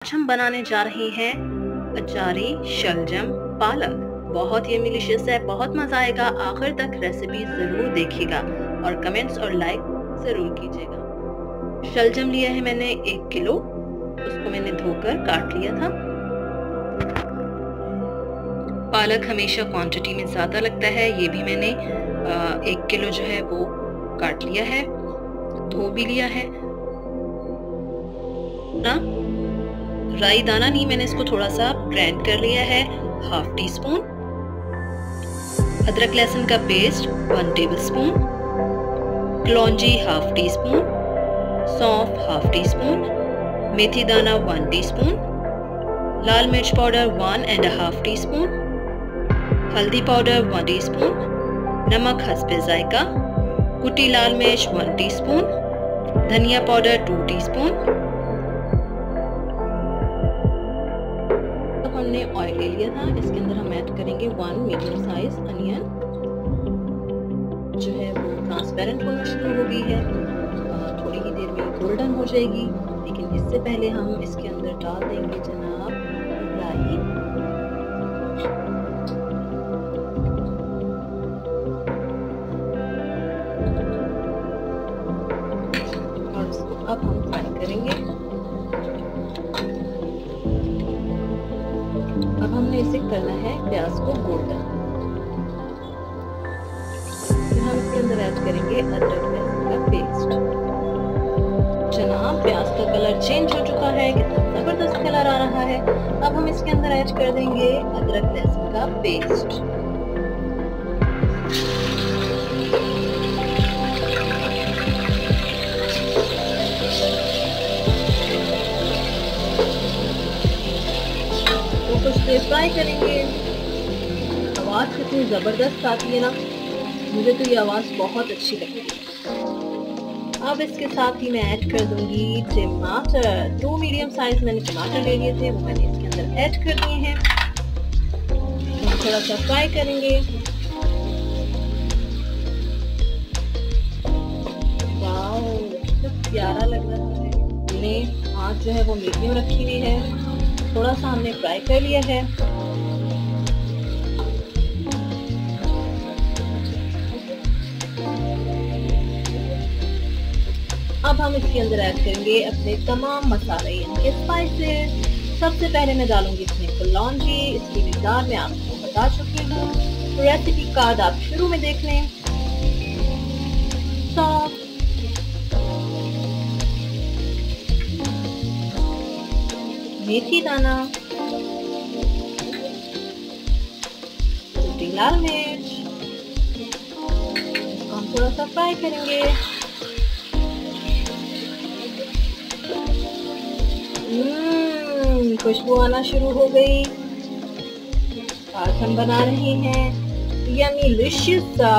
आज हम बनाने जा रहे हैं अचारी शलजम पालक। बहुत ही डिलीशियस है, बहुत मजा आएगा। आखिर तक रेसिपी जरूर देखिएगा और कमेंट्स और लाइक जरूर कीजिएगा। शलजम लिया है मैंने 1 किलो, उसको मैंने धोकर काट लिया था। पालक हमेशा क्वांटिटी में ज्यादा लगता है, ये भी मैंने 1 किलो जो है वो काट लिया है, धो भी लिया है ना। राई दाना नहीं, मैंने इसको थोड़ा सा ग्राइंड कर लिया है, 1/2 टीस्पून। अदरक लहसुन का पेस्ट 1 टेबलस्पून, कलौंजी 1/2 टीस्पून, सौंफ 1/2 टीस्पून, मेथी दाना 1 टीस्पून, लाल मिर्च पाउडर 1.5 टीस्पून, हल्दी पाउडर 1 टीस्पून, नमक हस्बे जायका, कुटी लाल मिर्च 1 टीस्पून, धनिया पाउडर 2 टीस्पून। हमने ऑयल ले लिया था, इसके अंदर हम ऐड करेंगे 1 मीडियम साइज अनियन, जो है वो ट्रांसपेरेंट होना शुरू हो गई है, थोड़ी ही देर में गोल्डन हो जाएगी। लेकिन इससे पहले हम इसके अंदर डाल देंगे जनाब राई। और इसको अब हम फ्राई करेंगे। अब हमने इसे करना है प्याज को गोल्डन। फिर हम इसके अंदर ऐड करेंगे अदरक लहसुन का पेस्ट। जनाब प्याज का कलर चेंज हो चुका है, कितना जबरदस्त कलर आ रहा है। अब हम इसके अंदर ऐड कर देंगे अदरक लहसुन का पेस्ट। कुछ देर फ्राई करेंगे। आवाज़ कितनी ज़बरदस्त आती है ना, मुझे तो ये आवाज़ बहुत अच्छी लगती है। अब इसके साथ ही मैं ऐड कर दूंगी टमाटर। 2 मीडियम साइज मैंने टमाटर ले लिए थे, वो मैंने इसके अंदर ऐड कर दिए हैं। हम थोड़ा सा फ्राई करेंगे। वाओ, कितना प्यारा लग रहा है। हमने आँच जो है वो मीडियम रखी हुई है, थोड़ा सा हमने फ्राई कर लिया है। अब हम इसके अंदर ऐड करेंगे अपने तमाम मसाले यानी कि स्पाइसेस। सबसे पहले मैं डालूंगी इसमें कलौंजी, इसकी मिकदार मैं आपको बता चुकी हूँ, रेसिपी कार्ड आप शुरू में देख लें। सौंफ, मेथी दाना, कुटी लाल मिर्च, इसको हम थोड़ा सा फ्राई करेंगे। खुशबू आना शुरू हो गई। आज हम बना रहे हैं यम्मी डिलिशियस सा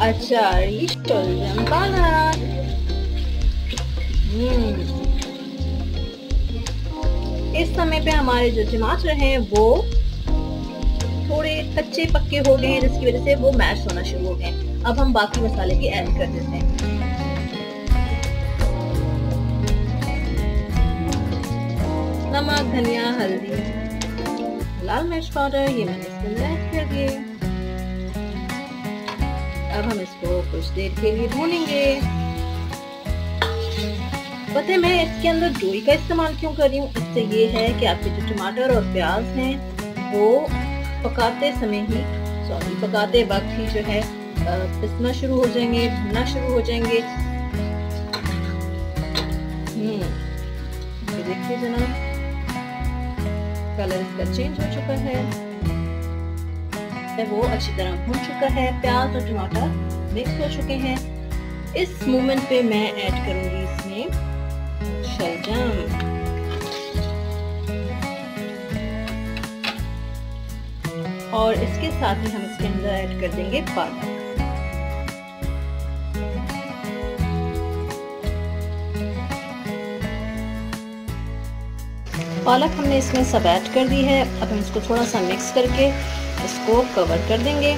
अचारी शलजम पालक। इस समय पे हमारे जो टमाटर हैं वो थोड़े कच्चे पक्के हो गए हैं, जिसकी वजह से वो मैश होना शुरू हो गए। अब हम बाकी मसाले भी ऐड कर देते हैं। नमक, धनिया, हल्दी, लाल मिर्च पाउडर, ये मैंने इसके अंदर ऐड कर दिए। अब हम इसको कुछ देर के लिए भूनेंगे। पता है मैं इसके अंदर डोई का इस्तेमाल क्यों कर रही हूँ? इससे ये है कि आपके जो टमाटर और प्याज हैं वो पकाते वक्त ही जो है पिसना शुरू हो जाएंगे, भुनना शुरू हो जाएंगे। तो देखिए जनाब, कलर इसका चेंज हो चुका है, वो अच्छी तरह भुन चुका है, प्याज और टमाटर मिक्स हो चुके हैं। इस मोमेंट पे मैं ऐड करूंगी इसमें शलजम। और इसके साथ ही हम इसके अंदर ऐड कर देंगे पालक। पालक हमने इसमें सब ऐड कर दी है। अब हम इसको थोड़ा सा मिक्स करके इसको कवर कर देंगे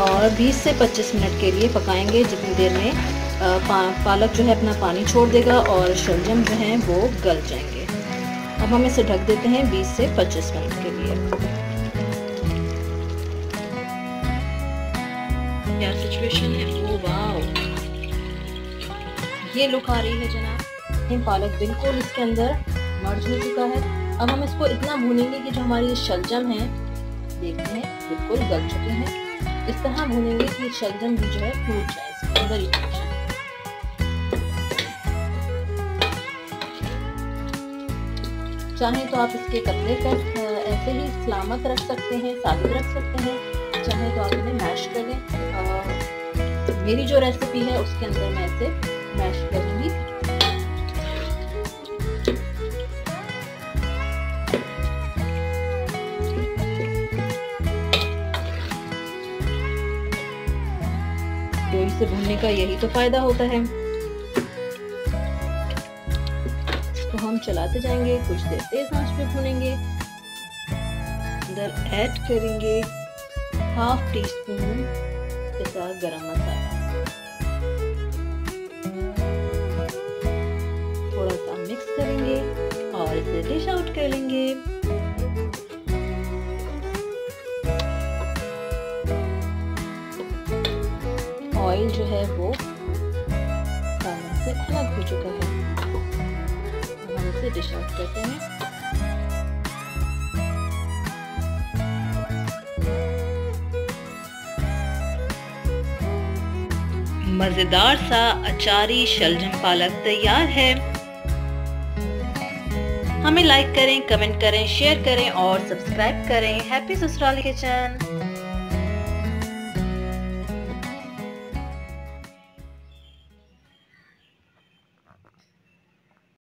और 20 से 25 मिनट के लिए पकाएंगे, जितनी देर में पालक जो है अपना पानी छोड़ देगा और शलजम जो है वो गल जाएंगे। हम इसे ढक देते हैं 20 से 25 मिनट के लिए। क्या सिचुएशन है, ओ वाओ, ये लुक आ रही है जनाब। ये पालक बिल्कुल इसके अंदर मर्ज हो चुका है। अब हम इसको इतना भूनेंगे कि जो हमारी शलजम है, देखते हैं बिल्कुल गल चुके हैं। इस तरह भूनेंगे कि शलजम भी जो है टूट जाए इसके अंदर ही टूट जाए। चाहे तो आप इसके कतले कर ऐसे ही सलामत रख सकते हैं, साबित रख सकते हैं, चाहे तो आप इन्हें मैश कर लें। मेरी जो रेसिपी है उसके अंदर मैं इसे मैश करूंगी। डोई से भूनने का यही तो फायदा होता है। तो हम चलाते जाएंगे, कुछ देर तेज आंच पे भूनेंगे। अंदर ऐड करेंगे 1/2 टीस्पून पिसा गरम मसाला, थोड़ा सा मिक्स करेंगे और इसे डिश आउट कर लेंगे। ऑयल जो है वो पालक से अलग हो चुका है, हम इसे डिश आउट करते हैं। मजेदार सा अचारी शलजम पालक तैयार है। हमें लाइक करें, कमेंट करें, शेयर करें और सब्सक्राइब करें। हैप्पी ससुराल किचन।